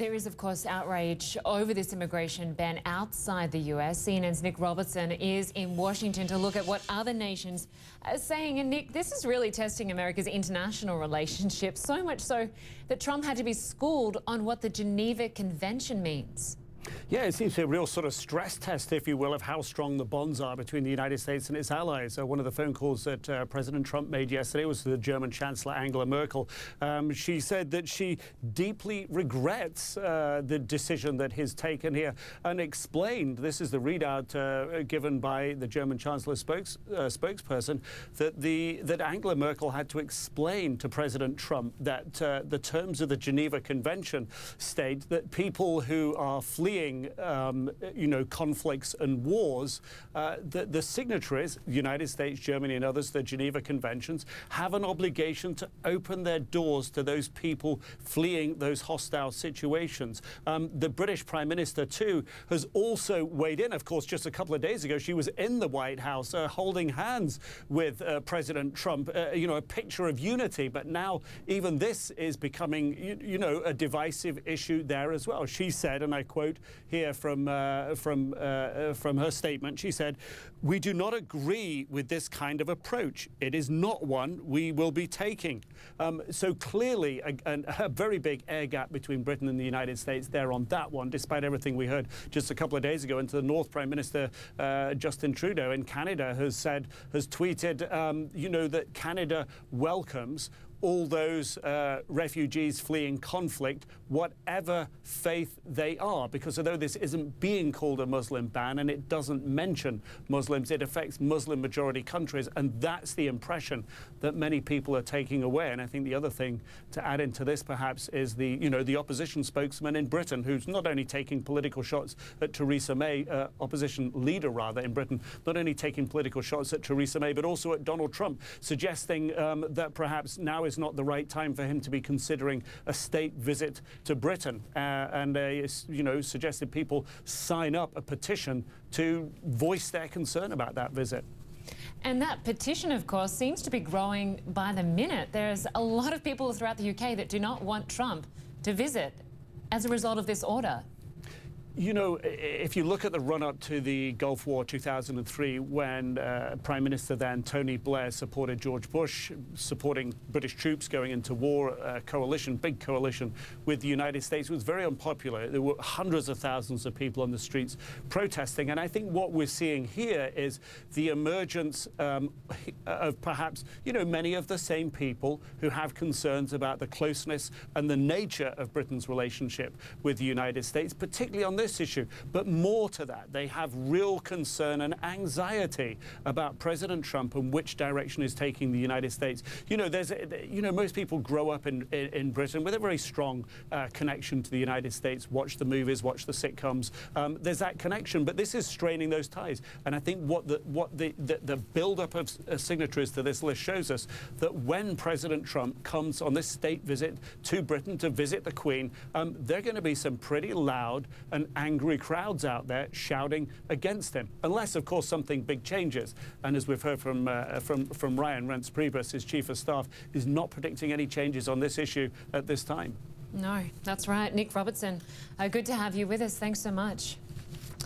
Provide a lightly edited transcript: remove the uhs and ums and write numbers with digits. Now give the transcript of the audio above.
There is, of course, outrage over this immigration ban outside the US. CNN's Nick Robertson is in Washington to look at what other nations are saying. And Nick, this is really testing America's international relationships, so much so that Trump had to be schooled on what the Geneva Convention means. Yeah, it seems to be a real sort of stress test, if you will, of how strong the bonds are between the United States and its allies. One of the phone calls that President Trump made yesterday was to the German Chancellor Angela Merkel. She said that she deeply regrets the decision that he's taken here and explained, this is the readout given by the German Chancellor's spokesperson, that Angela Merkel had to explain to President Trump that the terms of the Geneva Convention state that people who are fleeing conflicts and wars, the signatories, the United States, Germany and others, the Geneva Conventions, have an obligation to open their doors to those people fleeing those hostile situations. The British Prime Minister, too, has also weighed in. Of course, just a couple of days ago, she was in the White House holding hands with President Trump, a picture of unity. But now even this is becoming, a divisive issue there as well. She said, and I quote here from her statement, she said, "We do not agree with this kind of approach. It is not one we will be taking." So clearly a very big air gap between Britain and the United States there on that one, despite everything we heard just a couple of days ago. And to the North, Prime Minister Justin Trudeau in Canada has tweeted, that Canada welcomes all those refugees fleeing conflict, whatever faith they are. Because although this isn't being called a Muslim ban and it doesn't mention Muslims, it affects Muslim majority countries. And that's the impression that many people are taking away. And I think the other thing to add into this perhaps is the opposition spokesman in Britain, who's not only taking political shots at Theresa May, opposition leader rather in Britain, not only taking political shots at Theresa May, but also at Donald Trump, suggesting that perhaps now is not the right time for him to be considering a state visit to Britain, and suggested people sign up a petition to voice their concern about that visit. And that petition, of course, seems to be growing by the minute. There's a lot of people throughout the UK that do not want Trump to visit as a result of this order. If you look at the run-up to the Gulf War 2003, when Prime Minister then Tony Blair supported George Bush, supporting British troops going into war, a big coalition with the United States, was very unpopular. There were hundreds of thousands of people on the streets protesting. And I think what we're seeing here is the emergence of perhaps, many of the same people who have concerns about the closeness and the nature of Britain's relationship with the United States, particularly on this issue. But more to that, they have real concern and anxiety about President Trump and which direction is taking the United States. Most people grow up in Britain with a very strong connection to the United States, watch the movies, watch the sitcoms. There's that connection, but this is straining those ties. And I think what the build-up of signatories to this list shows us, that when President Trump comes on this state visit to Britain to visit the Queen, there are going to be some pretty loud and angry crowds out there shouting against him, unless, of course, something big changes. And as we've heard from Ryan Reince Priebus, his chief of staff, is not predicting any changes on this issue at this time. No, that's right. Nick Robertson, good to have you with us. Thanks so much.